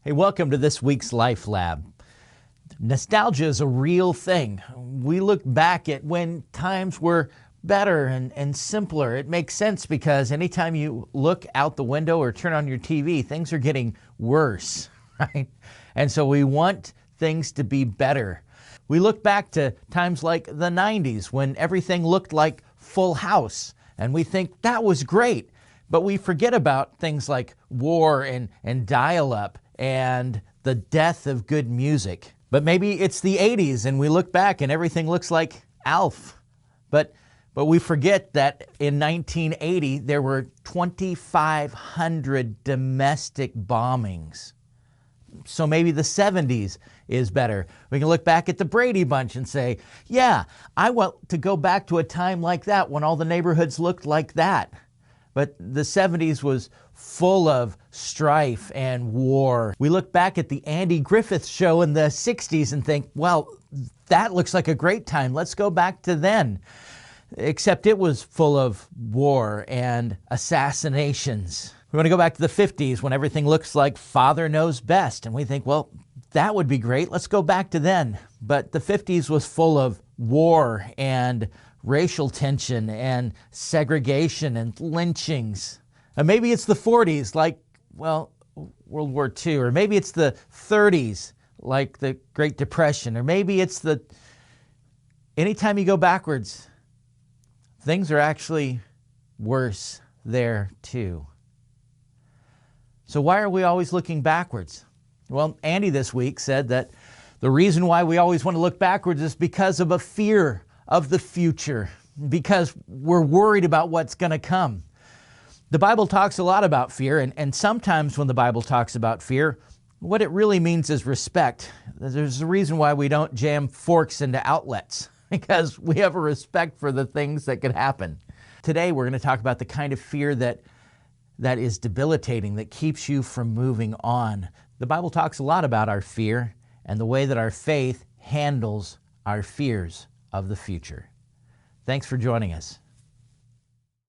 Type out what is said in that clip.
Hey, welcome to this week's Life Lab. Nostalgia is a real thing. We look back at when times were better and simpler. It makes sense because anytime you look out the window or turn on your TV, things are getting worse, right? And so we want things to be better. We look back to times like the 90s when everything looked like Full House, and we think that was great. But we forget about things like war and dial-up and the death of good music. But maybe it's the 80s and we look back and everything looks like Alf. But we forget that in 1980 there were 2,500 domestic bombings. So maybe the 70s is better. We can look back at the Brady Bunch and say, yeah, I want to go back to a time like that when all the neighborhoods looked like that. But the 70s was full of strife and war. We look back at the Andy Griffith Show in the 60s and think, well, that looks like a great time. Let's go back to then. Except it was full of war and assassinations. We want to go back to the 50s when everything looks like Father Knows Best. And we think, well, that would be great. Let's go back to then. But the 50s was full of war and racial tension and segregation and lynchings. And maybe it's the 40s, like, well, World War II, or maybe it's the 30s, like the Great Depression, or maybe it's anytime you go backwards, things are actually worse there too. So why are we always looking backwards? Well, Andy this week said that the reason why we always want to look backwards is because of a fear of the future, because we're worried about what's going to come. The Bible talks a lot about fear, and sometimes when the Bible talks about fear, what it really means is respect. There's a reason why we don't jam forks into outlets, because we have a respect for the things that could happen. Today we're going to talk about the kind of fear that is debilitating, that keeps you from moving on. The Bible talks a lot about our fear and the way that our faith handles our fears of the future. Thanks for joining us.